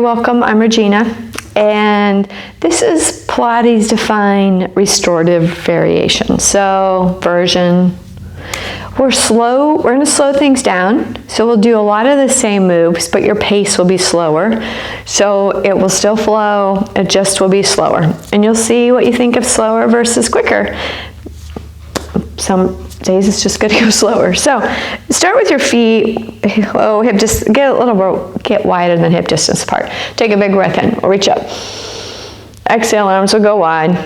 welcome. I'm Regina, and this is Pilates Define Restorative Variation. So, version. We're going to slow things down. So we'll do a lot of the same moves, but your pace will be slower. So it will still flow, it just will be slower. And you'll see what you think of slower versus quicker. Some days it's just going to go slower. So start with your feet, get wider than hip distance apart. Take a big breath in, or reach up. Exhale, arms will go wide.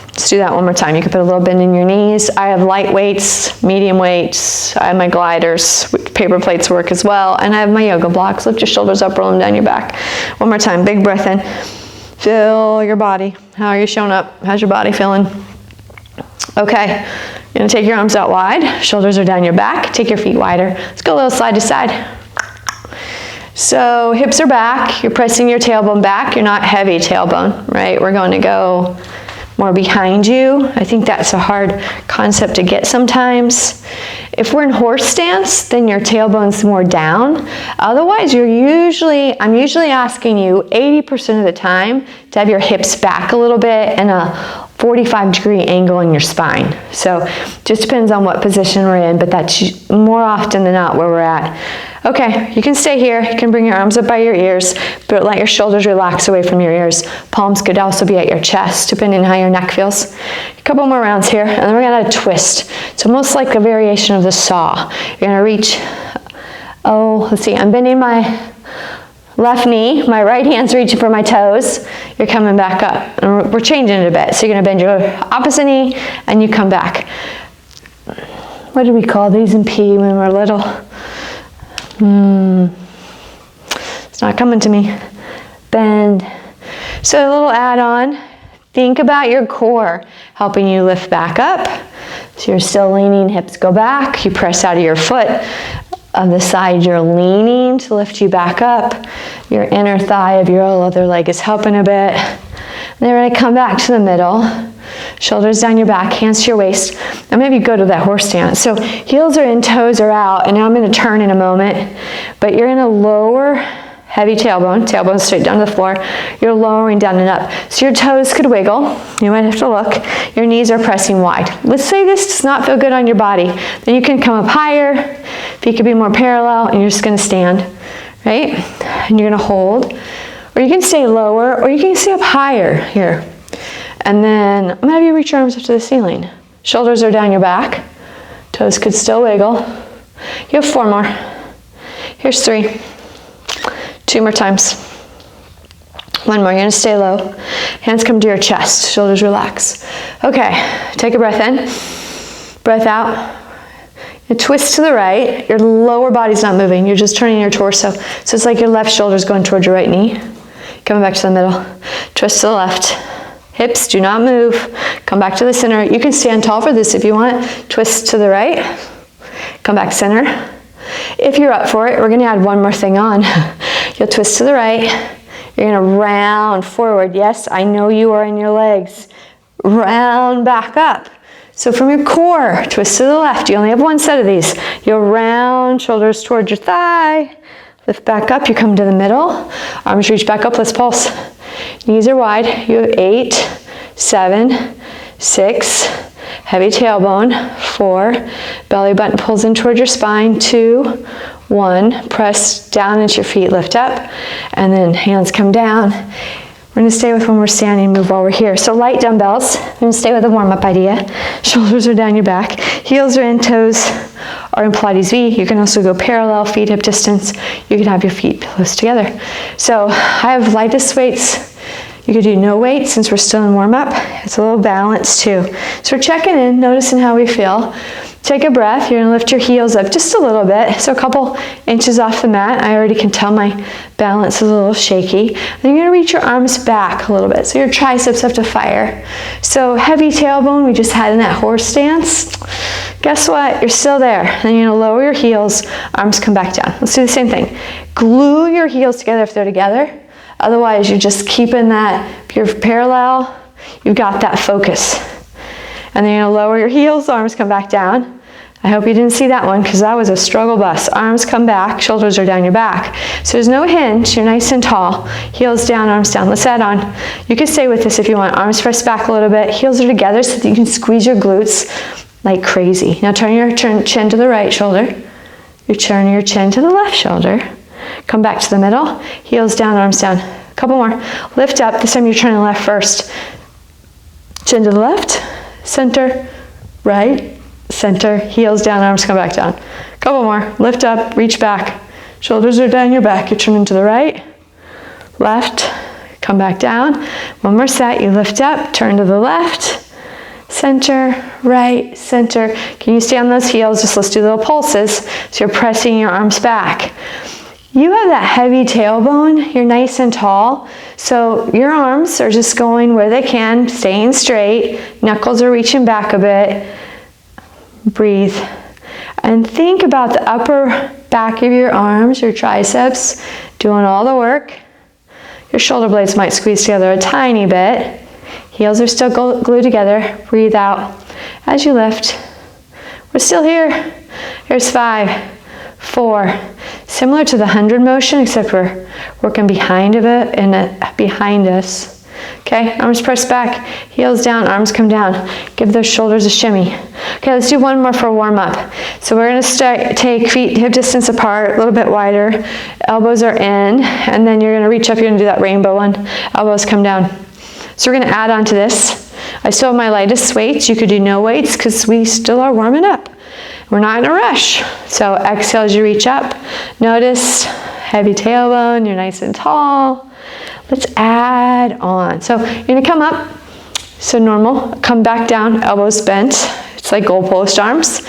Let's do that one more time. You can put a little bend in your knees. I have light weights, medium weights. I have my gliders. Paper plates work as well. And I have my yoga blocks. Lift your shoulders up, roll them down your back. One more time. Big breath in. Feel your body. How are you showing up? How's your body feeling? Okay. You're going to take your arms out wide. Shoulders are down your back. Take your feet wider. Let's go a little side to side. So hips are back. You're pressing your tailbone back. You're not heavy tailbone, right? We're going to go more behind you. I think that's a hard concept to get sometimes. If we're in horse stance, then your tailbone's more down. Otherwise, I'm usually asking you 80% of the time to have your hips back a little bit and a 45-degree angle in your spine. So just depends on what position we're in, but that's more often than not where we're at. Okay, you can stay here. You can bring your arms up by your ears, but let your shoulders relax away from your ears. Palms could also be at your chest, depending on how your neck feels. A couple more rounds here, and then we're gonna twist. It's almost like a variation of the saw. You're gonna reach, let's see, I'm bending my left knee, my right hand's reaching for my toes. You're coming back up, and we're changing it a bit. So you're gonna bend your opposite knee, and you come back. What did we call these in PE when we were little? It's not coming to me. Bend. So a little add-on. Think about your core helping you lift back up. So you're still leaning, hips go back. You press out of your foot. On the side you're leaning to lift you back up. Your inner thigh of your other leg is helping a bit. And then we're going to come back to the middle. Shoulders down your back, hands to your waist, and maybe go to that horse stance. So heels are in, toes are out, and now I'm going to turn in a moment, but you're in a lower, heavy tailbone straight down to the floor. You're lowering down and up. So your toes could wiggle. You might have to look. Your knees are pressing wide. Let's say this does not feel good on your body. Then you can come up higher. Feet could be more parallel, and you're just going to stand, right? And you're going to hold. Or you can stay lower, or you can stay up higher here. And then I'm going to have you reach your arms up to the ceiling. Shoulders are down your back. Toes could still wiggle. You have 4 more. Here's 3. 2 more times. 1 more. You're going to stay low. Hands come to your chest. Shoulders relax. Okay. Take a breath in. Breath out. You twist to the right. Your lower body's not moving. You're just turning your torso. So it's like your left shoulder's going towards your right knee. Coming back to the middle. Twist to the left. Hips do not move. Come back to the center. You can stand tall for this if you want. Twist to the right. Come back center. If you're up for it, we're going to add one more thing on. You'll twist to the right. You're going to round forward. Yes, I know you are in your legs. Round back up. So from your core, twist to the left. You only have one set of these. You'll round, shoulders towards your thigh. Lift back up. You come to the middle. Arms reach back up. Let's pulse. Knees are wide. You have 8, 7, 6, heavy tailbone, 4, belly button pulls in towards your spine, 2, 1, press down into your feet, lift up, and then hands come down. We're going to stay with when we're standing, move while we're here. So light dumbbells. We're going to stay with a warm-up idea. Shoulders are down your back. Heels are in, toes are in Pilates V. You can also go parallel, feet hip distance. You can have your feet close together. So I have lightest weights. You could do no weight since we're still in warm-up. It's a little balance too. So we're checking in, noticing how we feel. Take a breath. You're going to lift your heels up just a little bit. So a couple inches off the mat. I already can tell my balance is a little shaky. Then you're going to reach your arms back a little bit. So your triceps have to fire. So heavy tailbone we just had in that horse stance. Guess what? You're still there. Then you're going to lower your heels. Arms come back down. Let's do the same thing. Glue your heels together if they're together. Otherwise, you're just keeping that, if you're parallel, you've got that focus. And then you're going to lower your heels, arms come back down. I hope you didn't see that one because that was a struggle bus. Arms come back, shoulders are down your back. So there's no hinge, you're nice and tall. Heels down, arms down. Let's add on. You can stay with this if you want. Arms pressed back a little bit. Heels are together so that you can squeeze your glutes like crazy. Now turn your chin to the right shoulder. You turn your chin to the left shoulder. Come back to the middle. Heels down, arms down. A couple more. Lift up. This time you're turning left first. Chin to the left, center, right, center, heels down, arms come back down. Couple more. Lift up, reach back. Shoulders are down your back. You're turning to the right, left, come back down. One more set. You lift up, turn to the left, center, right, center. Can you stay on those heels? Just let's do little pulses. So you're pressing your arms back. You have that heavy tailbone. You're nice and tall. So your arms are just going where they can, staying straight. Knuckles are reaching back a bit. Breathe. And think about the upper back of your arms, your triceps, doing all the work. Your shoulder blades might squeeze together a tiny bit. Heels are still glued together. Breathe out as you lift. We're still here. Here's 5, 4. Similar to the 100 motion, except we're working behind of it and behind us. Okay, arms press back, heels down, arms come down. Give those shoulders a shimmy. Okay, let's do one more for warm up. So we're gonna take feet hip distance apart, a little bit wider. Elbows are in, and then you're gonna reach up, you're gonna do that rainbow one. Elbows come down. So we're gonna add on to this. I still have my lightest weights. You could do no weights because we still are warming up. We're not in a rush. So exhale as you reach up. Notice heavy tailbone, you're nice and tall. Let's add on. So you're gonna come up, so normal, come back down, elbows bent. It's like goalpost arms.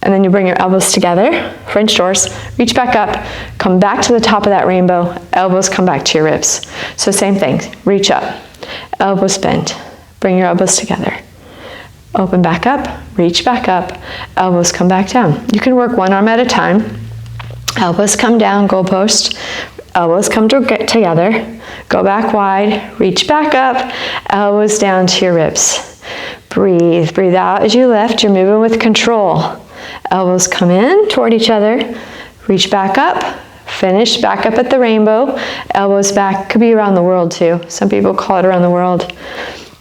And then you bring your elbows together, French doors, reach back up, come back to the top of that rainbow, elbows come back to your ribs. So same thing, reach up, elbows bent, bring your elbows together. Open back up, reach back up, elbows come back down. You can work one arm at a time. Elbows come down, goalpost, elbows come together, go back wide, reach back up, elbows down to your ribs. Breathe, breathe out as you lift, you're moving with control. Elbows come in toward each other, reach back up, finish back up at the rainbow, elbows back, could be around the world too. Some people call it around the world.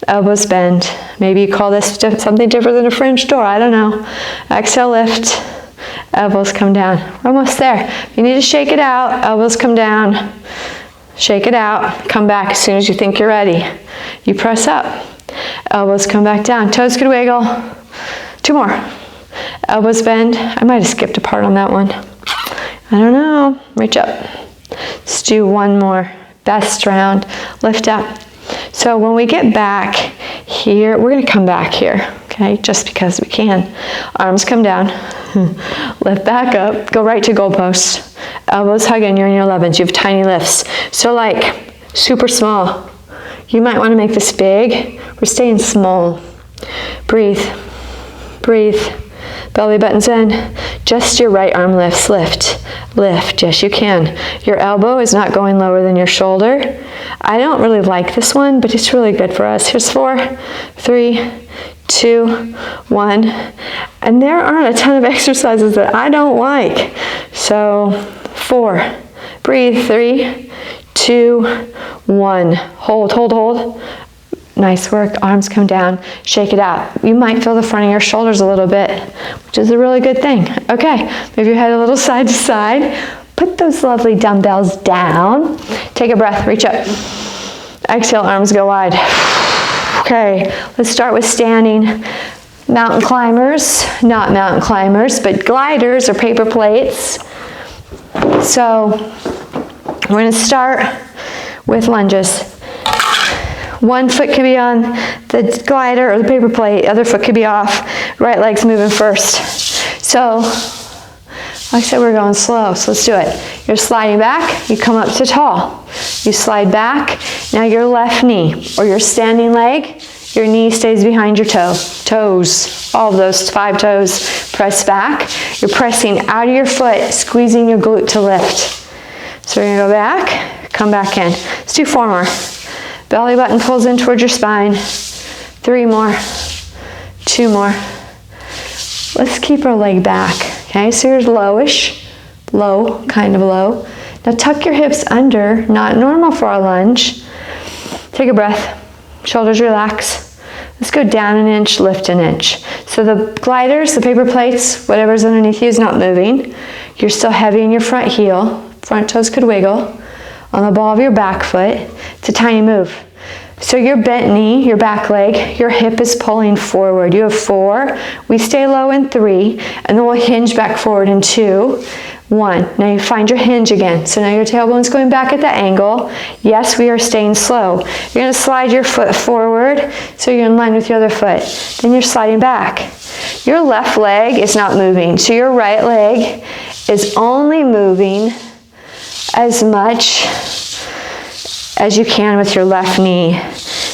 Elbows bend. Maybe you call this something different than a French door, I don't know. Exhale, lift, elbows come down. We're almost there. If you need to shake it out, elbows come down, shake it out, come back as soon as you think you're ready. You press up, elbows come back down, toes could wiggle. 2 more. Elbows bend. I might have skipped a part on that one. I don't know. Reach up. Let's do one more. Best round. Lift up. So when we get back here, we're going to come back here, okay, just because we can. Arms come down, lift back up, go right to goalpost. Elbows hug in, you're in your 11s, you have tiny lifts. So like super small. You might want to make this big. We're staying small. Breathe, breathe. Belly buttons in. Just your right arm lifts, lift, lift. Yes, you can. Your elbow is not going lower than your shoulder. I don't really like this one, but it's really good for us. Here's 4, 3, 2, 1. And there aren't a ton of exercises that I don't like. So 4, breathe, 3, 2, 1. Hold, hold, hold. Nice work, arms come down, shake it out. You might feel the front of your shoulders a little bit, which is a really good thing. Okay, move your head a little side to side. Put those lovely dumbbells down. Take a breath, reach up. Exhale, arms go wide. Okay, let's start with standing. Mountain climbers, not mountain climbers, but gliders or paper plates. So we're gonna start with lunges. One foot could be on the glider or the paper plate, other foot could be off. Right leg's moving first. So, like I said, we're going slow, so let's do it. You're sliding back, you come up to tall. You slide back, now your left knee or your standing leg, your knee stays behind your toes. All of those 5 toes press back. You're pressing out of your foot, squeezing your glute to lift. So we're gonna go back, come back in. Let's do 4 more. Belly button pulls in towards your spine. 3 more. 2 more. Let's keep our leg back, okay? So you're lowish, low, kind of low. Now tuck your hips under, not normal for a lunge. Take a breath, shoulders relax. Let's go down an inch, lift an inch. So the gliders, the paper plates, whatever's underneath you is not moving. You're still heavy in your front heel. Front toes could wiggle. On the ball of your back foot, it's a tiny move. So your bent knee, your back leg, your hip is pulling forward. You have 4, we stay low in 3, and then we'll hinge back forward in 2, 1. Now you find your hinge again. So now your tailbone's going back at that angle. Yes, we are staying slow. You're gonna slide your foot forward, so you're in line with your other foot. Then you're sliding back. Your left leg is not moving, so your right leg is only moving as much as you can with your left knee,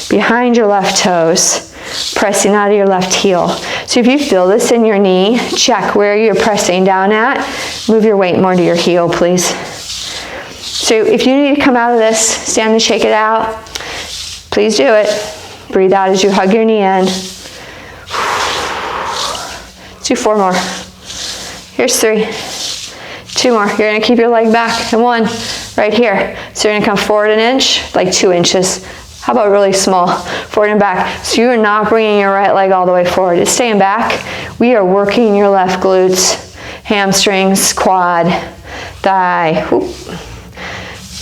behind your left toes, pressing out of your left heel. So if you feel this in your knee, check where you're pressing down at. Move your weight more to your heel, please. So if you need to come out of this, stand and shake it out, please do it. Breathe out as you hug your knee in. Let's do 4 more. Here's 3. 2 more. You're gonna keep your leg back, and 1 right here. So you're gonna come forward an inch, like 2 inches. How about really small, forward and back. So you're not bringing your right leg all the way forward. It's staying back. We are working your left glutes, hamstrings, quad, thigh. Whoop.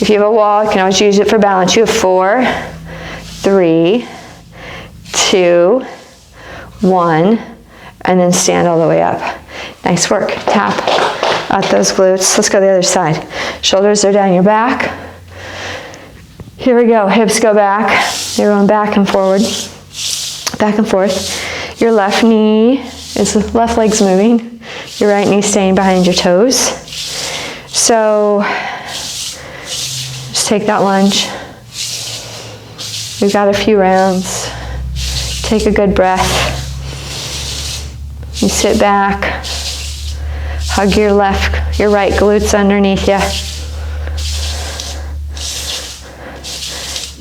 If you have a wall, you can always use it for balance. You have 4, 3, 2, 1, and then stand all the way up. Nice work. Tap out those glutes. Let's go to the other side. Shoulders are down your back. Here we go. Hips go back. You're going back and forward. Back and forth. Your left knee is, left leg's moving. Your right knee staying behind your toes. So just take that lunge. We've got a few rounds. Take a good breath. You sit back. Hug your right glutes underneath you.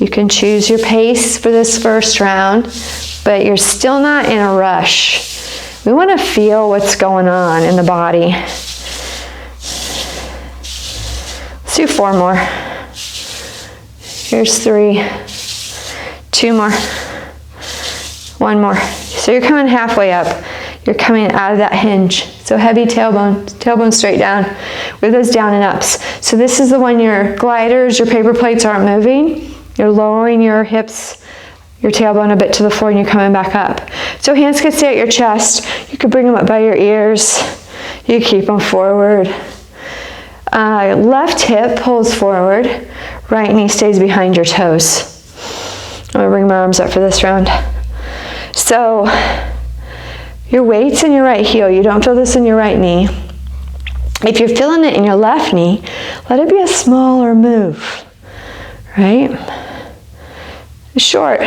You can choose your pace for this first round, but you're still not in a rush. We want to feel what's going on in the body. Let's do 4 more. Here's 3. 2 more. 1 more. So you're coming halfway up. You're coming out of that hinge. So heavy tailbone straight down with those down and ups. So this is the one your gliders, your paper plates aren't moving. You're lowering your hips, your tailbone a bit to the floor, and you're coming back up. So hands could stay at your chest. You could bring them up by your ears. You keep them forward. Left hip pulls forward. Right knee stays behind your toes. I'm gonna bring my arms up for this round. So your weight's in your right heel. You don't feel this in your right knee. If you're feeling it in your left knee, let it be a smaller move, right? Short.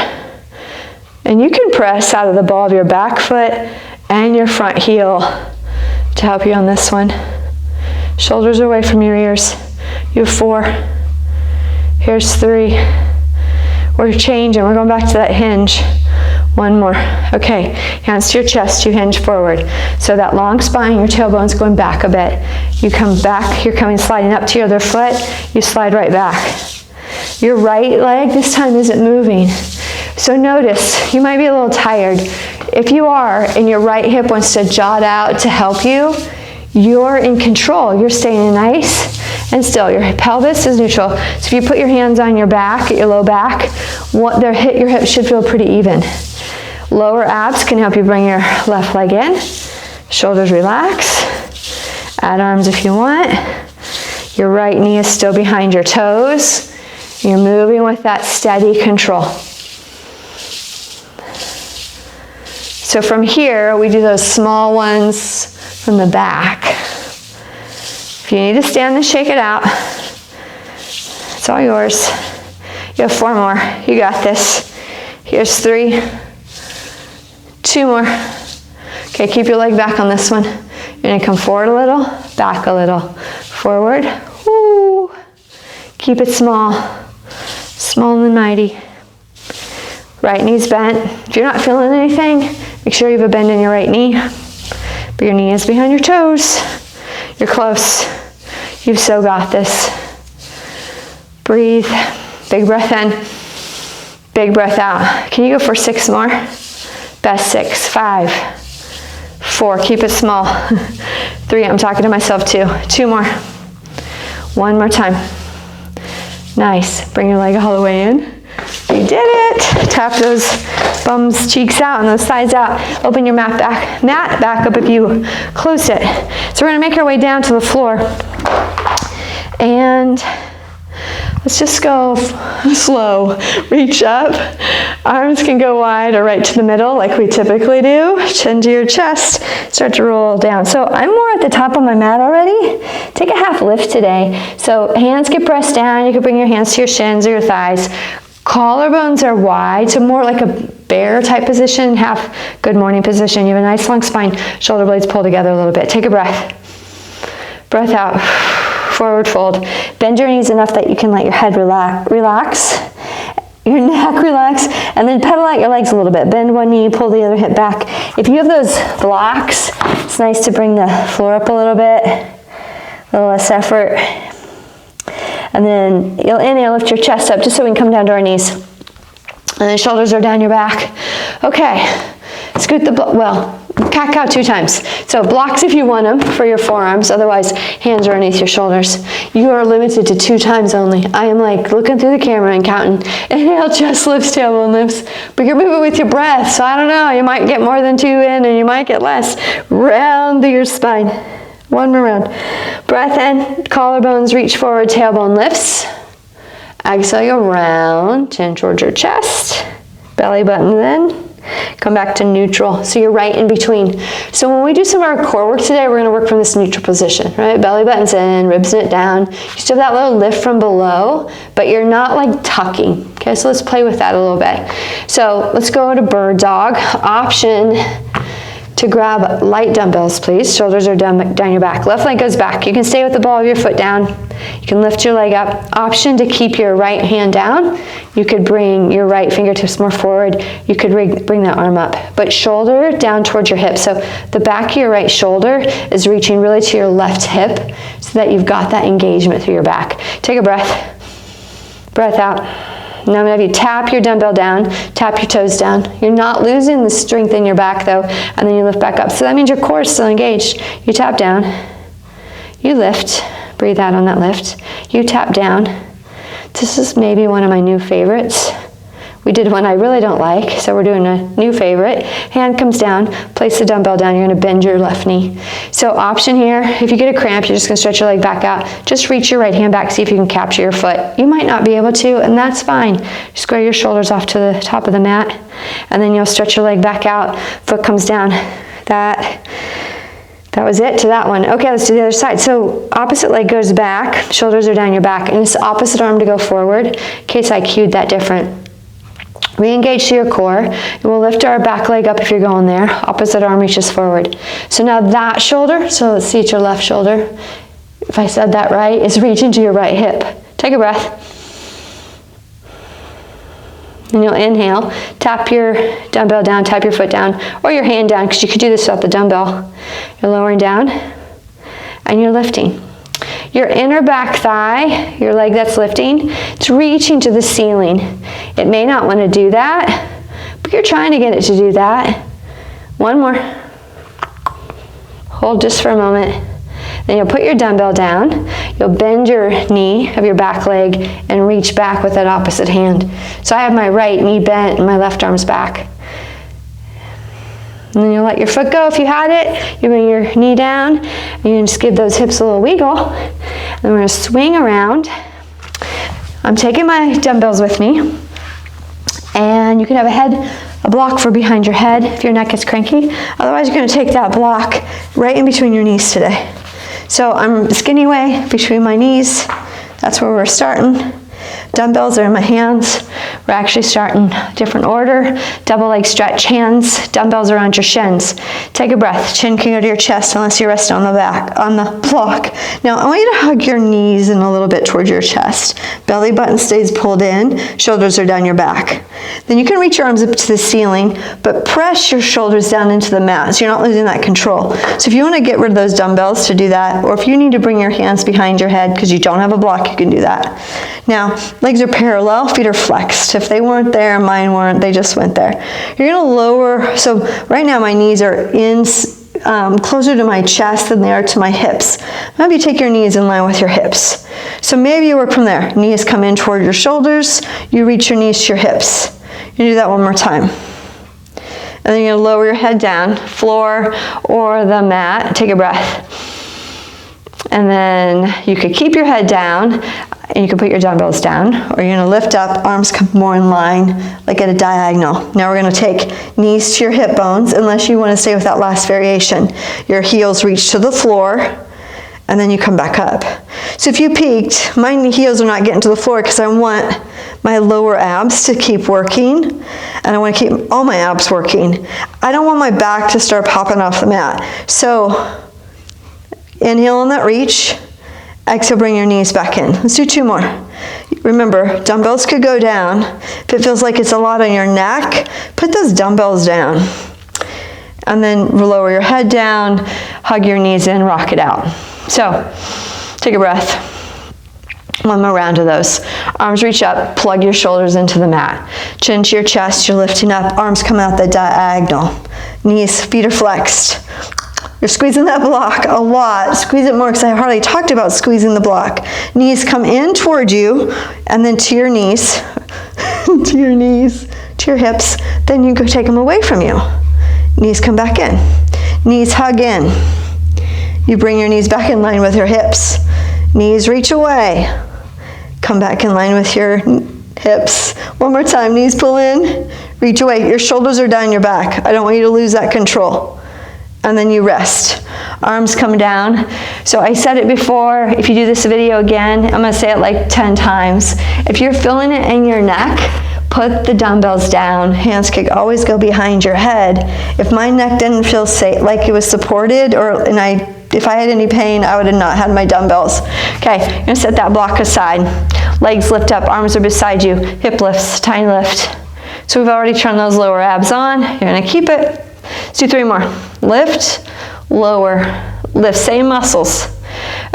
And you can press out of the ball of your back foot and your front heel to help you on this one. Shoulders away from your ears. You have 4. Here's 3. We're changing. We're going back to that hinge. 1 more. Okay, hands to your chest, you hinge forward. So that long spine, your tailbone's going back a bit. You come back, you're coming sliding up to your other foot, you slide right back. Your right leg this time isn't moving. So notice, you might be a little tired. If you are, and your right hip wants to jot out to help you, you're in control. You're staying nice and still. Your pelvis is neutral. So if you put your hands on your back, at your low back, your hips should feel pretty even. Lower abs can help you bring your left leg in. Shoulders relax. Add arms if you want. Your right knee is still behind your toes. You're moving with that steady control. So from here, we do those small ones from the back. If you need to stand and shake it out, it's all yours. You have 4 more. You got this. Here's 3. 2 more. Okay, keep your leg back on this one. You're gonna come forward a little, back a little, forward. Woo. Keep it small, small and mighty. Right knee's bent. If you're not feeling anything, make sure you have a bend in your right knee. but your knee is behind your toes. You're close. You've so got this. Breathe. Big breath in. Big breath out. Can you go for 6 more? Best 6. 5, 4. Keep it small. 3. I'm talking to myself too. 2 more. 1 more time. Nice. Bring your leg all the way in. You did it. Tap those bums, cheeks out and those thighs out. Open your mat back up if you closed it. So we're going to make our way down to the floor. And let's just go slow. Reach up. Arms can go wide or right to the middle like we typically do. Chin to your chest. Start to roll down. So I'm more at the top of my mat already. Take a half lift today. So hands get pressed down. You can bring your hands to your shins or your thighs. Collarbones are wide, so more like a bear type position, half good morning position. You have a nice long spine. Shoulder blades pull together a little bit. Take a breath. Breath out. Forward fold. Bend your knees enough that you can let your head relax. Your neck relax, and then pedal out your legs a little bit. Bend one knee, pull the other hip back. If you have those blocks, it's nice to bring the floor up a little bit, a little less effort. And then you'll inhale, lift your chest up just so we can come down to our knees. And then shoulders are down your back. Okay, scoot the, cat-cow 2 times. So blocks if you want them for your forearms, otherwise hands are underneath your shoulders. You are limited to 2 times only. I am like looking through the camera and counting. Inhale, chest lifts, tailbone lifts. But you're moving with your breath, so I don't know, you might get more than 2 in and you might get less. Round through your spine. 1 more round. Breath in, collarbones reach forward, tailbone lifts. Exhale, you round, chin towards your chest. Belly button in. Come back to neutral. So you're right in between. So when we do some of our core work today, we're going to work from this neutral position, right? Belly button's in, ribs knit down. You still have that little lift from below, but you're not like tucking. Okay, so let's play with that a little bit. So let's go to bird dog. Option to grab light dumbbells, please. Shoulders are down your back. Left leg goes back. You can stay with the ball of your foot down. You can lift your leg up. Option to keep your right hand down. You could bring your right fingertips more forward. You could bring that arm up. But shoulder down towards your hip. So the back of your right shoulder is reaching really to your left hip so that you've got that engagement through your back. Take a breath. Breath out. Now I'm going to have you tap your dumbbell down, tap your toes down. You're not losing the strength in your back though, and then you lift back up. So that means your core is still engaged. You tap down, you lift, breathe out on that lift. You tap down. This is maybe one of my new favorites. We did one I really don't like, so we're doing a new favorite. Hand comes down, place the dumbbell down, you're gonna bend your left knee. So option here, if you get a cramp, you're just gonna stretch your leg back out. Just reach your right hand back, see if you can capture your foot. You might not be able to, and that's fine. Just square your shoulders off to the top of the mat, and then you'll stretch your leg back out, foot comes down. That was it to that one. Okay, let's do the other side. So opposite leg goes back, shoulders are down your back, and it's opposite arm to go forward, in case I cued that different. Re-engage to your core, and we'll lift our back leg up if you're going there. Opposite arm reaches forward. So now that shoulder, so let's see, it's your left shoulder, if I said that right, is reaching to your right hip. Take a breath. And you'll inhale, tap your dumbbell down, tap your foot down, or your hand down, because you could do this without the dumbbell. You're lowering down, and you're lifting. Your inner back thigh, your leg that's lifting, it's reaching to the ceiling. It may not want to do that, but you're trying to get it to do that. 1 more. Hold just for a moment. Then you'll put your dumbbell down. You'll bend your knee of your back leg and reach back with that opposite hand. So I have my right knee bent and my left arm's back. And then you'll let your foot go if you had it. You bring your knee down, and you just give those hips a little wiggle. And we're gonna swing around. I'm taking my dumbbells with me. And you can have a block for behind your head if your neck is cranky. Otherwise, you're gonna take that block right in between your knees today. So I'm skinny way between my knees. That's where we're starting. Dumbbells are in my hands. We're actually starting different order. Double leg stretch, hands, dumbbells around your shins. Take a breath. Chin can go to your chest unless you rest on the back, on the block. Now I want you to hug your knees in a little bit towards your chest. Belly button stays pulled in, shoulders are down your back. Then you can reach your arms up to the ceiling, but press your shoulders down into the mat so you're not losing that control. So if you want to get rid of those dumbbells to do that, or if you need to bring your hands behind your head because you don't have a block, you can do that. Now, legs are parallel, feet are flexed. If they weren't there, mine weren't, they just went there. You're going to lower, so right now my knees are in closer to my chest than they are to my hips. Maybe take your knees in line with your hips. So maybe you work from there. Knees come in toward your shoulders, you reach your knees to your hips. You do that one more time. And then you're going to lower your head down, floor or the mat. Take a breath. And then you could keep your head down, and you can put your dumbbells down, or you're going to lift up, arms come more in line, like at a diagonal. Now we're going to take knees to your hip bones, unless you want to stay with that last variation. Your heels reach to the floor, and then you come back up. So if you peeked, my heels are not getting to the floor because I want my lower abs to keep working, and I want to keep all my abs working. I don't want my back to start popping off the mat. So inhale on that reach. Exhale, bring your knees back in. Let's do 2 more. Remember, dumbbells could go down. If it feels like it's a lot on your neck, put those dumbbells down. And then lower your head down, hug your knees in, rock it out. So, take a breath. 1 more round of those. Arms reach up, plug your shoulders into the mat. Chin to your chest, you're lifting up, arms come out the diagonal. Knees, feet are flexed. You're squeezing that block a lot. Squeeze it more because I hardly talked about squeezing the block. Knees come in toward you, and then to your knees, to your knees, to your hips. Then you go take them away from you. Knees come back in. Knees hug in. You bring your knees back in line with your hips. Knees reach away. Come back in line with your hips. 1 more time. Knees pull in, reach away. Your shoulders are down your back. I don't want you to lose that control. And then you rest. Arms come down. So I said it before, if you do this video again, I'm gonna say it like 10 times. If you're feeling it in your neck, put the dumbbells down. Hands can always go behind your head. If my neck didn't feel safe, like it was supported, if I had any pain, I would have not had my dumbbells. Okay, you're gonna set that block aside. Legs lift up, arms are beside you. Hip lifts, tiny lift. So we've already turned those lower abs on. You're gonna keep it. Let's do 3 more. Lift, lower, lift, same muscles.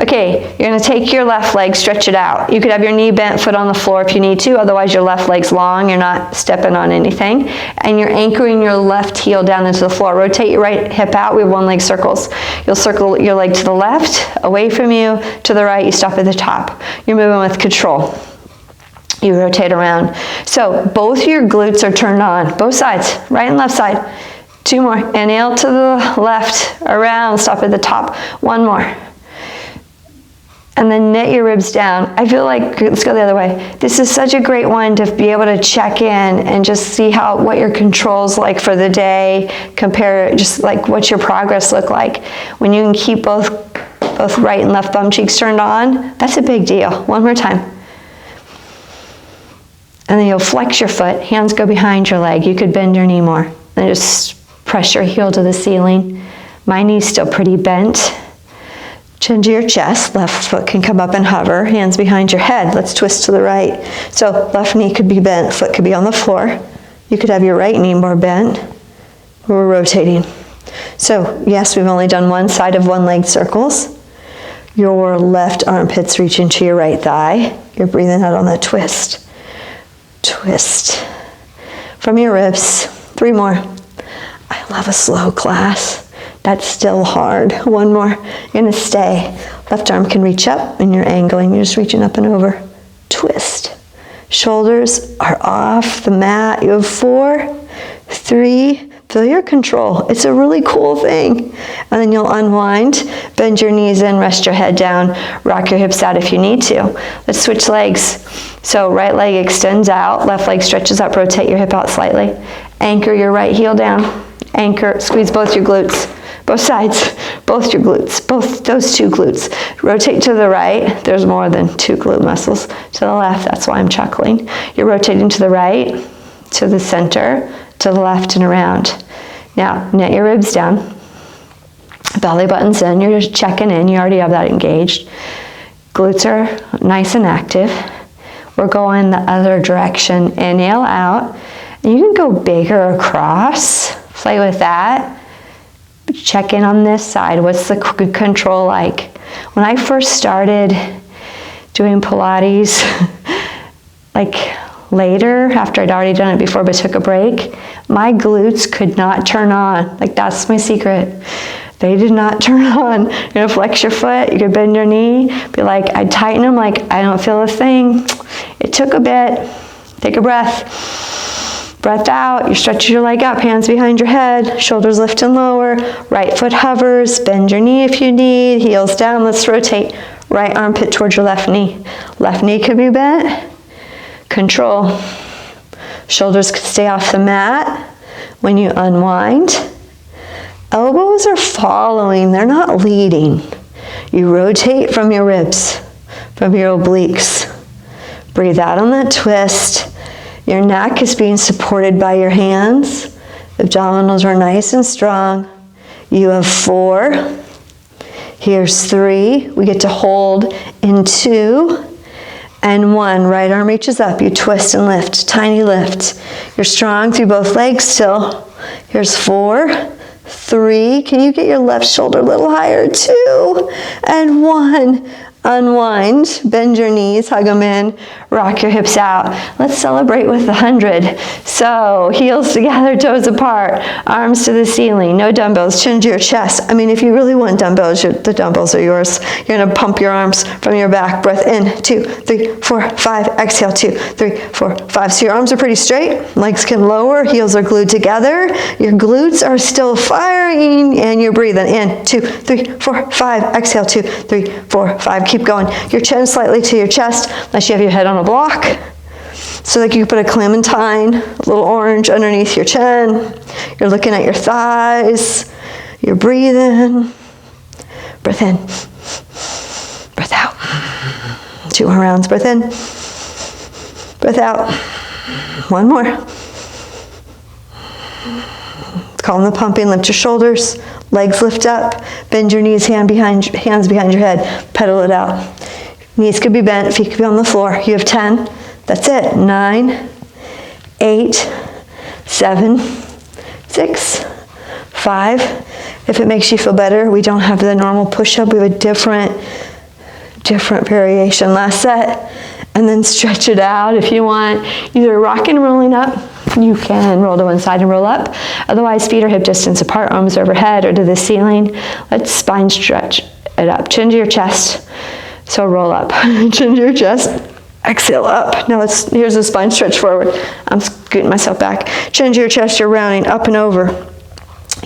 Okay, you're gonna take your left leg, stretch it out. You could have your knee bent, foot on the floor if you need to, otherwise your left leg's long, you're not stepping on anything. And you're anchoring your left heel down into the floor. Rotate your right hip out, we have 1 leg circles. You'll circle your leg to the left, away from you, to the right, you stop at the top. You're moving with control. You rotate around. So both your glutes are turned on, both sides, right and left side. 2 more. Inhale to the left, around, stop at the top. 1 more. And then knit your ribs down. I feel like, let's go the other way. This is such a great one to be able to check in and just see what your control's like for the day, compare just like what's your progress look like. When you can keep both right and left bum cheeks turned on, that's a big deal. 1 more time. And then you'll flex your foot, hands go behind your leg. You could bend your knee more. And just press your heel to the ceiling. My knee's still pretty bent. Chin to your chest, left foot can come up and hover, hands behind your head. Let's twist to the right. So left knee could be bent, foot could be on the floor. You could have your right knee more bent. We're rotating. So yes, we've only done 1 side of 1 leg circles. Your left armpits reach into your right thigh. You're breathing out on that twist. Twist. From your ribs. 3 more. I love a slow class. That's still hard. 1 more. You're gonna stay. Left arm can reach up and you're angling. You're just reaching up and over. Twist. Shoulders are off the mat. You have 4, 3, feel your control. It's a really cool thing. And then you'll unwind, bend your knees in, rest your head down, rock your hips out if you need to. Let's switch legs. So right leg extends out, left leg stretches up, rotate your hip out slightly. Anchor your right heel down. Anchor, squeeze both your glutes, both sides, both your glutes, both those 2 glutes. Rotate to the right. There's more than 2 glute muscles. To the left, that's why I'm chuckling. You're rotating to the right, to the center, to the left and around. Now, knit your ribs down. Belly button's in. You're just checking in. You already have that engaged. Glutes are nice and active. We're going the other direction. Inhale out. And you can go bigger across, play with that. Check in on this side. What's the good control like? When I first started doing Pilates, like later, after I'd already done it before but took a break, my glutes could not turn on. Like, that's my secret. They did not turn on. You're gonna flex your foot, you could bend your knee, be like, I'd tighten them like, I don't feel a thing. It took a bit. Take a breath. Breath out, you stretch your leg up, hands behind your head, shoulders lift and lower, right foot hovers, bend your knee if you need, heels down, let's rotate. Right armpit towards your left knee. Left knee could be bent. Control. Shoulders could stay off the mat when you unwind. Elbows are following, they're not leading. You rotate from your ribs, from your obliques. Breathe out on that twist. Your neck is being supported by your hands. Abdominals are nice and strong. You have 4. Here's 3. We get to hold in 2 and 1. Right arm reaches up. You twist and lift. Tiny lift. You're strong through both legs still. Here's 4, 3. Can you get your left shoulder a little higher? 2 and 1. Unwind, bend your knees, hug them in, rock your hips out. Let's celebrate with 100. So, heels together, toes apart, arms to the ceiling, no dumbbells, chin to your chest. I mean, if you really want dumbbells, the dumbbells are yours. You're gonna pump your arms from your back. Breath in, 2, 3, 4, 5. Exhale, 2, 3, 4, 5. So your arms are pretty straight, legs can lower, heels are glued together. Your glutes are still firing, and you're breathing in, 2, 3, 4, 5. Exhale, 2, 3, 4, 5. Keep going. Your chin slightly to your chest, unless you have your head on a block. So like you put a clementine, a little orange underneath your chin. You're looking at your thighs. You're breathing. Breath in. Breath out. 2 more rounds. Breath in. Breath out. 1 more. Calm the pumping. Lift your shoulders. Legs lift up, bend your knees, hands behind your head, pedal it out. Knees could be bent, feet could be on the floor. You have 10, that's it. 9, 8, 7, 6, 5. If it makes you feel better, we don't have the normal push-up, we have a different variation. Last set, and then stretch it out if you want. Either rock and rolling up, you can roll to one side and roll up. Otherwise, feet are hip distance apart, arms overhead or to the ceiling. Let's spine stretch it up. Chin to your chest. So roll up. Chin to your chest. Exhale up. Now here's a spine stretch forward. I'm scooting myself back. Chin to your chest, you're rounding up and over.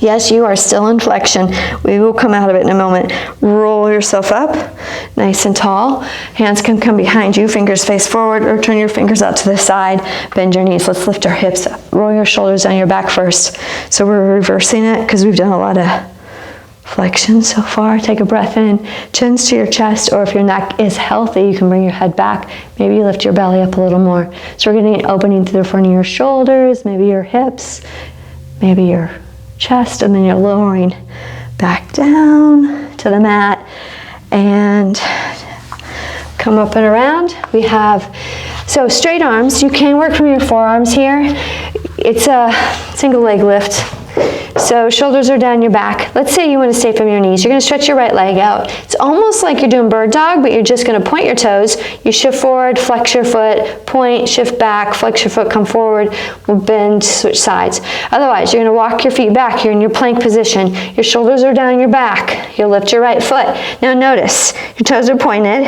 Yes, you are still in flexion. We will come out of it in a moment. Roll yourself up, nice and tall. Hands can come behind you, fingers face forward, or turn your fingers out to the side. Bend your knees. Let's lift our hips up. Roll your shoulders down your back first. So we're reversing it because we've done a lot of flexion so far. Take a breath in, chins to your chest, or if your neck is healthy, you can bring your head back. Maybe you lift your belly up a little more. So we're getting an opening through the front of your shoulders, maybe your hips, maybe your chest, and then you're lowering back down to the mat and come up and around. We have, so straight arms, you can work from your forearms here. It's a single leg lift. So shoulders are down your back. Let's say you want to stay from your knees. You're going to stretch your right leg out. It's almost like you're doing bird dog, but you're just going to point your toes. You shift forward, flex your foot, point, shift back, flex your foot, come forward, we'll bend, switch sides. Otherwise, you're going to walk your feet back. You're in your plank position. Your shoulders are down your back. You'll lift your right foot. Now notice, your toes are pointed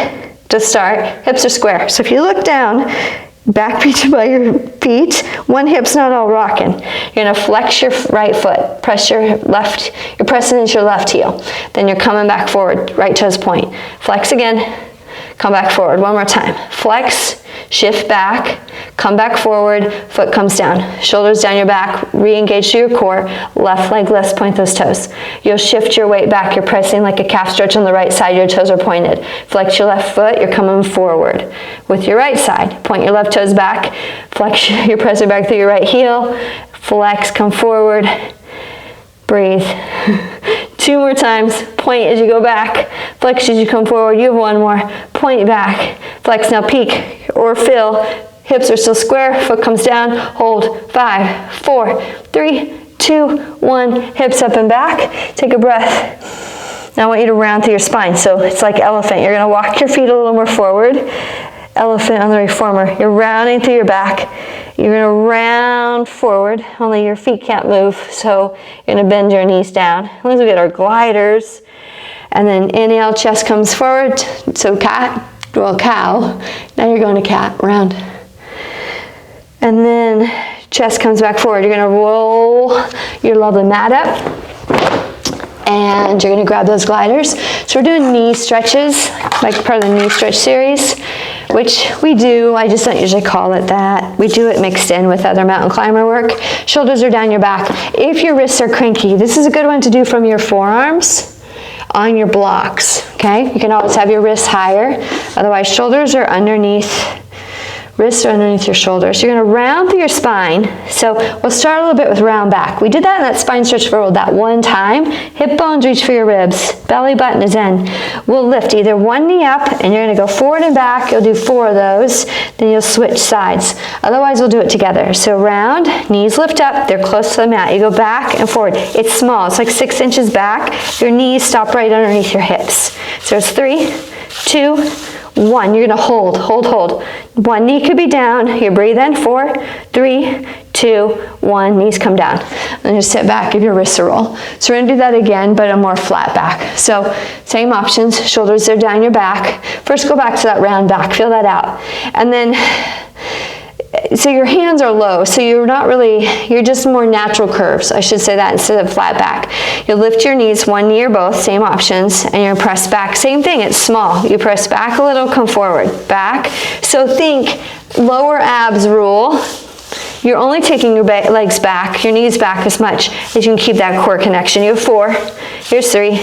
to start, hips are square. So if you look down, back reach by your feet, one hip's not all rocking. You're gonna flex your right foot, press your left, you're pressing into your left heel. Then you're coming back forward, right toes point. Flex again, come back forward, one more time. Flex, shift back, come back forward, foot comes down. Shoulders down your back, re-engage to your core, left leg lifts, point those toes. You'll shift your weight back, you're pressing like a calf stretch on the right side, your toes are pointed. Flex your left foot, you're coming forward. With your right side, point your left toes back, flex, you're pressing back through your right heel, flex, come forward, breathe. 2 more times, point as you go back, flex as you come forward, you have 1 more, point back, flex, now peak or fill, Hips are still square, foot comes down, hold, 5, 4, 3, 2, 1, hips up and back. Take a breath. Now I want you to round through your spine. So it's like elephant. You're gonna walk your feet a little more forward. Elephant on the reformer. You're rounding through your back. You're gonna round forward, only your feet can't move, so you're gonna bend your knees down. As long as we get our gliders. And then inhale, chest comes forward. So cat, well, cow. Now you're going to cat, round. And then chest comes back forward. You're gonna roll your lovely mat up. And you're gonna grab those gliders. So we're doing knee stretches, like part of the knee stretch series, which we do, I just don't usually call it that. We do it mixed in with other mountain climber work. Shoulders are down your back. If your wrists are cranky, this is a good one to do from your forearms on your blocks, okay? You can always have your wrists higher. Otherwise, shoulders are underneath. Wrists are underneath your shoulders. You're gonna round through your spine. So we'll start a little bit with round back. We did that in that spine stretch for that one time. Hip bones reach for your ribs. Belly button is in. We'll lift either one knee up and you're gonna go forward and back. You'll do 4 of those. Then you'll switch sides. Otherwise, we'll do it together. So round, knees lift up. They're close to the mat. You go back and forward. It's small. It's like 6 inches back. Your knees stop right underneath your hips. So it's 3, 2, 1. You're gonna hold, hold, hold. One knee could be down. You breathe in. 4, 3, 2, 1. Knees come down. And just sit back, give your wrists a roll. So we're gonna do that again, but a more flat back. So same options. Shoulders are down your back. First, go back to that round back. Feel that out. And then, so your hands are low, so you're not really, you're just more natural curves. I should say that instead of flat back. You lift your knees, one knee or both, same options, and you're press back. Same thing, it's small. You press back a little, come forward, back. So think lower abs rule. You're only taking your legs back, your knees back as much as you can keep that core connection. You have 4, here's 3,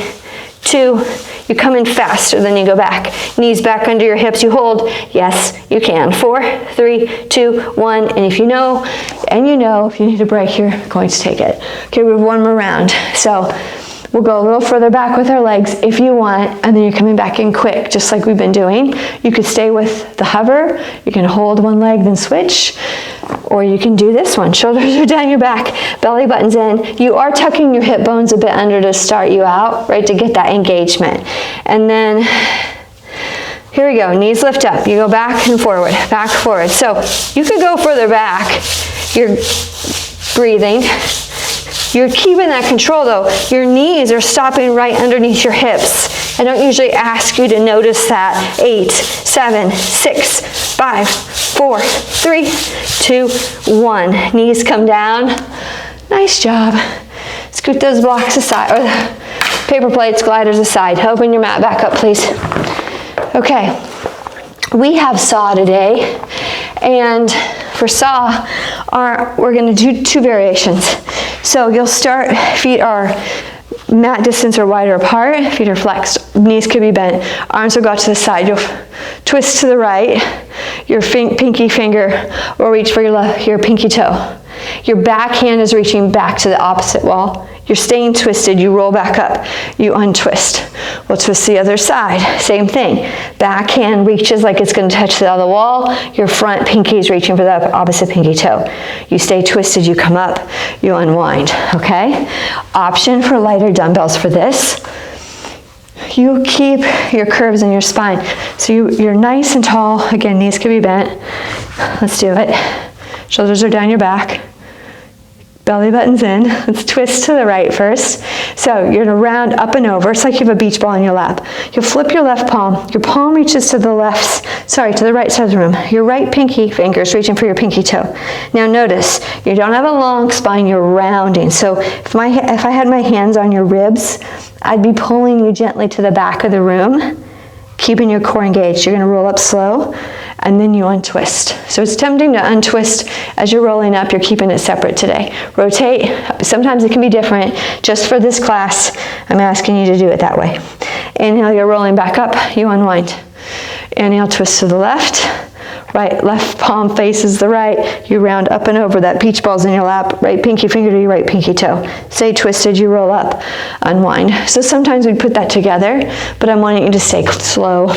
2, you come in faster than you go back. Knees back under your hips, you hold. Yes, you can. 4, 3, 2, 1. And if you know, if you need a break, you're going to take it. Okay, we have one more round. So we'll go a little further back with our legs if you want, and then you're coming back in quick, just like we've been doing. You could stay with the hover. You can hold one leg, then switch. Or you can do this one. Shoulders are down your back, belly button's in. You are tucking your hip bones a bit under to start you out, right, to get that engagement. And then, here we go, knees lift up. You go back and forward, back, forward. So you could go further back. You're breathing. You're keeping that control though. Your knees are stopping right underneath your hips. I don't usually ask you to notice that. 8, 7, 6, 5, 4, 3, 2, 1. Knees come down. Nice job. Scoot those blocks aside, or the paper plates, gliders aside. Open your mat back up, please. Okay, we have saw today, and for saw, we're gonna do 2 variations. So you'll start, feet are mat distance or wider apart, feet are flexed, knees could be bent, arms will go out to the side. You'll twist to the right, your pinky finger will reach for your pinky toe. Your back hand is reaching back to the opposite wall. You're staying twisted, you roll back up, you untwist. We'll twist the other side, same thing. Back hand reaches like it's gonna touch the other wall. Your front pinky is reaching for the opposite pinky toe. You stay twisted, you come up, you unwind, okay? Option for lighter dumbbells for this. You keep your curves in your spine. So you're nice and tall. Again, knees can be bent. Let's do it. Shoulders are down your back. Belly button's in. Let's twist to the right first. So you're gonna round up and over. It's like you have a beach ball in your lap. You'll flip your left palm. Your palm reaches to the to the right side of the room. Your right pinky finger's reaching for your pinky toe. Now notice, you don't have a long spine, you're rounding. So if I had my hands on your ribs, I'd be pulling you gently to the back of the room, keeping your core engaged. You're gonna roll up slow, and then you untwist. So it's tempting to untwist as you're rolling up. You're keeping it separate today. Rotate. Sometimes it can be different. Just for this class, I'm asking you to do it that way. Inhale, you're rolling back up. You unwind. Inhale, twist to the left. right, left palm faces the right, you round up and over, that beach ball's in your lap, right pinky finger to your right pinky toe. Stay twisted, you roll up, unwind. So sometimes we put that together, but I'm wanting you to stay slow.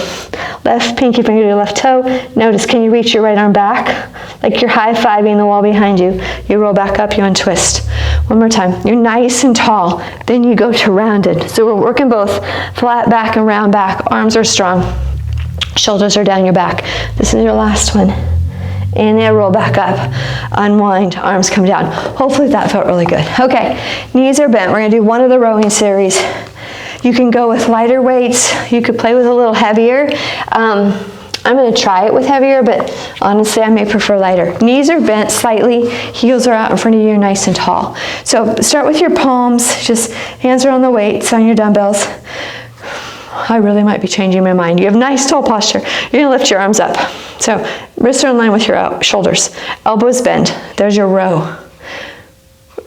Left pinky finger to your left toe. Notice, can you reach your right arm back? Like you're high-fiving the wall behind you. You roll back up, you untwist. One more time. You're nice and tall. Then you go to rounded. So we're working both flat back and round back. Arms are strong. Shoulders are down your back. This is your last one. Inhale, roll back up. Unwind, arms come down. Hopefully that felt really good. Okay, knees are bent. We're gonna do one of the rowing series. You can go with lighter weights. You could play with a little heavier. I'm going to try it with heavier, but honestly, I may prefer lighter. Knees are bent slightly. Heels are out in front of you, nice and tall. So start with your palms. Just hands are on the weights on your dumbbells. I really might be changing my mind. You have nice tall posture. You're going to lift your arms up. So wrists are in line with your shoulders. Elbows bend. There's your row.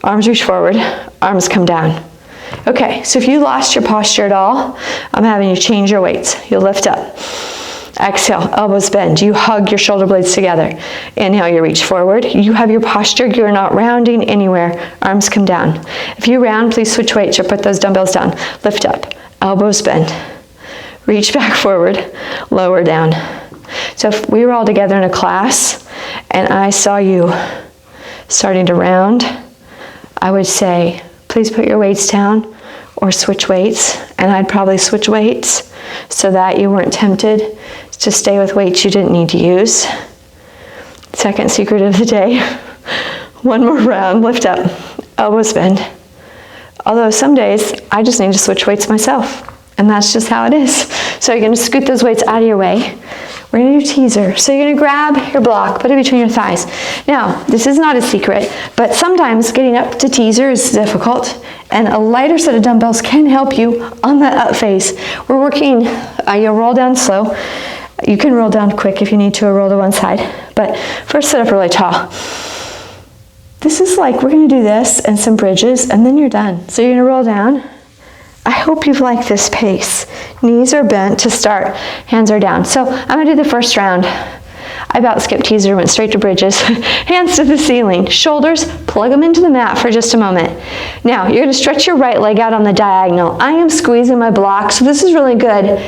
Arms reach forward. Arms come down. Okay, so if you lost your posture at all, I'm having you change your weights. You'll lift up. Exhale, elbows bend. You hug your shoulder blades together. Inhale, you reach forward. You have your posture. You're not rounding anywhere. Arms come down. If you round, please switch weights or put those dumbbells down. Lift up. Elbows bend. Reach back forward. Lower down. So if we were all together in a class and I saw you starting to round, I would say, please put your weights down or switch weights. And I'd probably switch weights so that you weren't tempted to stay with weights you didn't need to use. Second secret of the day. One more round, lift up, elbows bend. Although some days I just need to switch weights myself, and that's just how it is. So you're gonna scoot those weights out of your way. We're gonna do teaser. So you're gonna grab your block, put it between your thighs. Now, this is not a secret, but sometimes getting up to teaser is difficult, and a lighter set of dumbbells can help you on that up phase. We're working, you'll roll down slow. You can roll down quick if you need to, or roll to one side. But first sit up really tall. This is like, we're gonna do this and some bridges, and then you're done. So you're gonna roll down. I hope you've liked this pace. Knees are bent to start, hands are down. So I'm gonna do the first round. I about skipped teaser, went straight to bridges. Hands to the ceiling. Shoulders, plug them into the mat for just a moment. Now, you're gonna stretch your right leg out on the diagonal. I am squeezing my block, so this is really good.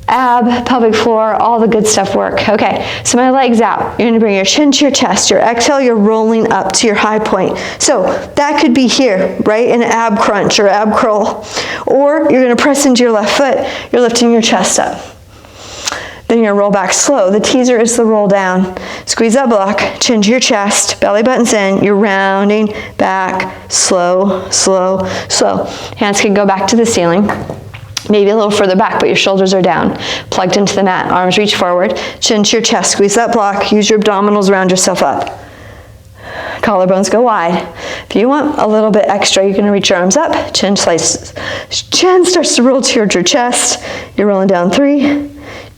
Ab, pelvic floor, all the good stuff work. Okay, so my leg's out. You're gonna bring your chin to your chest. Your exhale, you're rolling up to your high point. So that could be here, right? An ab crunch or ab curl. Or you're gonna press into your left foot. You're lifting your chest up. Then you're gonna roll back slow. The teaser is the roll down. Squeeze that block, chin to your chest, belly buttons in. You're rounding back, slow, slow, slow. Hands can go back to the ceiling. Maybe a little further back, but your shoulders are down, plugged into the mat. Arms reach forward, chin to your chest, squeeze that block, use your abdominals, round yourself up. Collarbones go wide. If you want a little bit extra, you're gonna reach your arms up, chin starts to roll towards your chest. You're rolling down 3,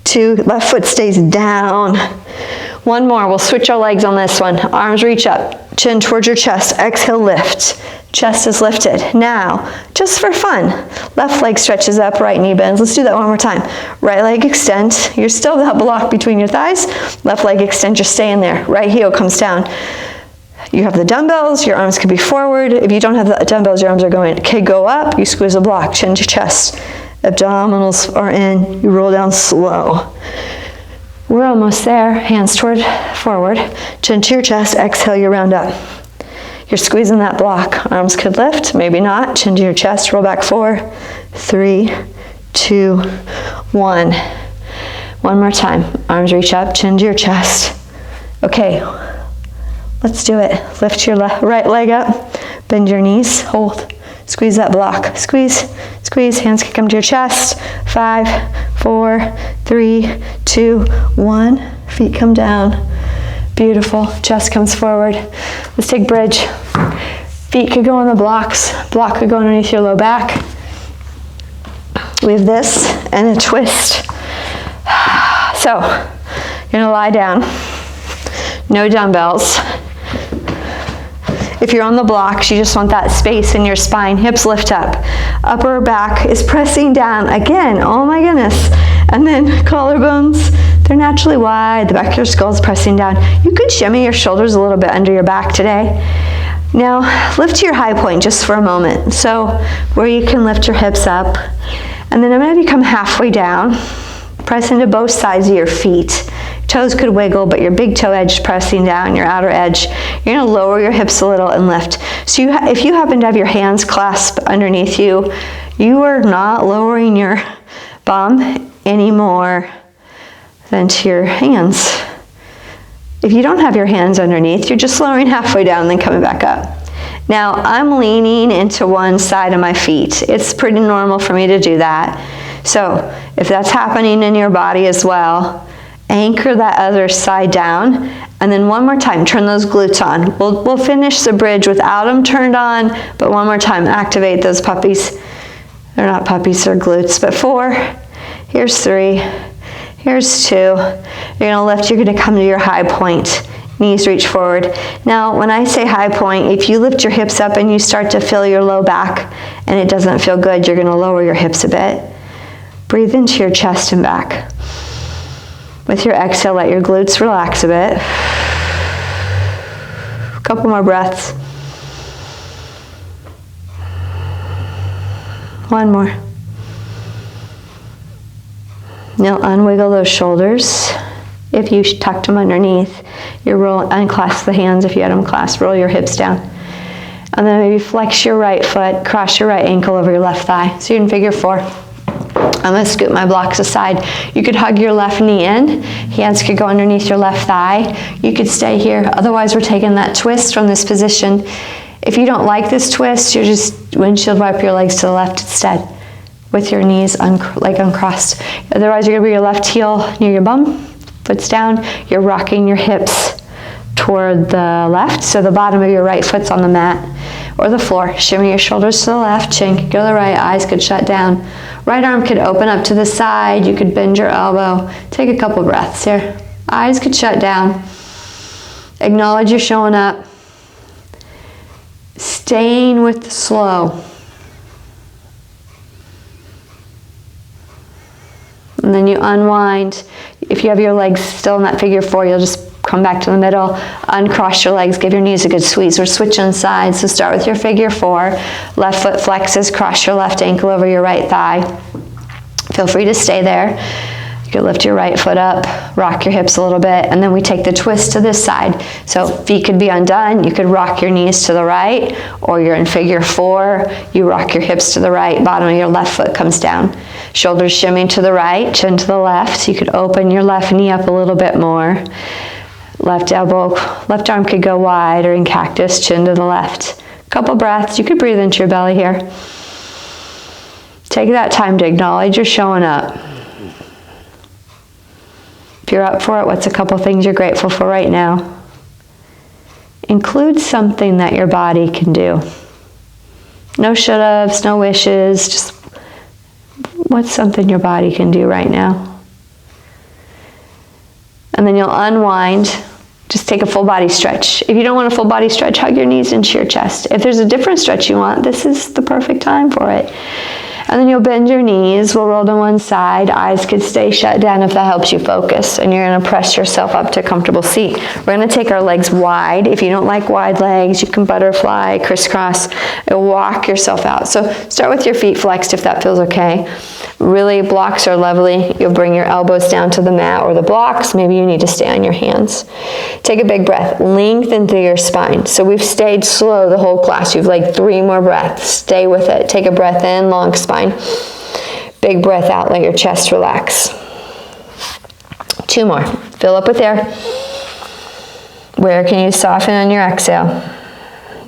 2, left foot stays down. One more, we'll switch our legs on this one. Arms reach up, chin towards your chest, exhale, lift. Chest is lifted. Now, just for fun, left leg stretches up, right knee bends. Let's do that one more time. Right leg extend. You're still that block between your thighs. Left leg extend, you're staying there. Right heel comes down. You have the dumbbells, your arms can be forward. If you don't have the dumbbells, your arms are going, okay, go up, you squeeze the block, chin to chest. Abdominals are in, you roll down slow. We're almost there. Hands toward forward, chin to your chest, exhale, you round up. You're squeezing that block. Arms could lift, maybe not. Chin to your chest, roll back 4, 3, 2, 1. One more time. Arms reach up, chin to your chest. Okay, let's do it. Lift your right leg up, bend your knees, hold. Squeeze that block. Squeeze, squeeze. Hands can come to your chest. 5, 4, 3, 2, 1. Feet come down. Beautiful. Chest comes forward. Let's take bridge. Feet could go on the blocks. Block could go underneath your low back. We have this and a twist. So, you're gonna lie down. No dumbbells. If you're on the blocks, you just want that space in your spine. Hips lift up. Upper back is pressing down again. Oh my goodness. And then collarbones They're naturally wide. The back of your skull is pressing down. You could shimmy your shoulders a little bit under your back today. Now, lift to your high point just for a moment. So, where you can lift your hips up. And then I'm going to come halfway down. Press into both sides of your feet. Toes could wiggle, but your big toe edge is pressing down, your outer edge. You're going to lower your hips a little and lift. So if you happen to have your hands clasped underneath you, you are not lowering your bum any more than to your hands. If you don't have your hands underneath, you're just lowering halfway down and then coming back up. Now, I'm leaning into one side of my feet. It's pretty normal for me to do that. So if that's happening in your body as well, anchor that other side down, and then one more time, turn those glutes on. We'll finish the bridge without them turned on, but one more time, activate those puppies. They're not puppies, they're glutes, but 4, here's 3, here's 2. You're gonna lift, you're gonna come to your high point. Knees reach forward. Now, when I say high point, if you lift your hips up and you start to feel your low back and it doesn't feel good, you're gonna lower your hips a bit. Breathe into your chest and back. With your exhale, let your glutes relax a bit. A couple more breaths. One more. Now unwiggle those shoulders. If you tucked them underneath, you unclasp the hands if you had them clasped, roll your hips down. And then maybe flex your right foot, cross your right ankle over your left thigh. So you're in figure 4. I'm going to scoot my blocks aside. You could hug your left knee in. Hands could go underneath your left thigh. You could stay here. Otherwise, we're taking that twist from this position. If you don't like this twist, you're just windshield wiper your legs to the left instead with your knees uncrossed. Otherwise, you're going to bring your left heel near your bum, foot's down. You're rocking your hips toward the left, so the bottom of your right foot's on the mat or the floor. Shimmy your shoulders to the left, chin could go to the right, eyes could shut down. Right arm could open up to the side, you could bend your elbow. Take a couple breaths here. Eyes could shut down. Acknowledge you're showing up. Staying with the slow. And then you unwind. If you have your legs still in that figure 4, you'll just come back to the middle, uncross your legs, give your knees a good squeeze. We're switching sides, so start with your figure 4. Left foot flexes, cross your left ankle over your right thigh. Feel free to stay there. You could lift your right foot up, rock your hips a little bit, and then we take the twist to this side. So feet could be undone. You could rock your knees to the right, or you're in figure 4. You rock your hips to the right, bottom of your left foot comes down. Shoulders shimming to the right, chin to the left. So you could open your left knee up a little bit more. Left elbow, left arm could go wide or in cactus, chin to the left. Couple breaths. You could breathe into your belly here. Take that time to acknowledge you're showing up. If you're up for it, what's a couple things you're grateful for right now? Include something that your body can do. No should-haves, no wishes, just what's something your body can do right now? And then you'll unwind. Just take a full body stretch. If you don't want a full body stretch, hug your knees into your chest. If there's a different stretch you want, this is the perfect time for it. And then you'll bend your knees. We'll roll to one side. Eyes could stay shut down if that helps you focus. And you're going to press yourself up to a comfortable seat. We're going to take our legs wide. If you don't like wide legs, you can butterfly, crisscross, and walk yourself out. So start with your feet flexed if that feels okay. Really, blocks are lovely. You'll bring your elbows down to the mat or the blocks. Maybe you need to stay on your hands. Take a big breath. Lengthen through your spine. So we've stayed slow the whole class. You've like 3 more breaths. Stay with it. Take a breath in, long spine. Big breath out. Let your chest relax. 2 more. Fill up with air. Where can you soften on your exhale?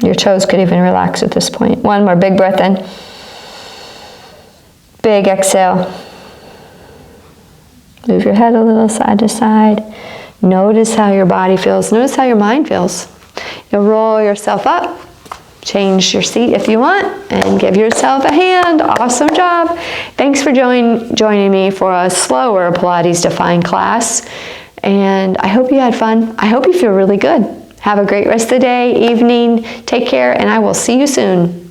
Your toes could even relax at this point. 1 more. Big breath in. Big exhale. Move your head a little side to side. Notice how your body feels. Notice how your mind feels. You'll roll yourself up. Change your seat if you want. And give yourself a hand. Awesome job. Thanks for joining me for a slower Pilates Define class. And I hope you had fun. I hope you feel really good. Have a great rest of the day, evening. Take care, and I will see you soon.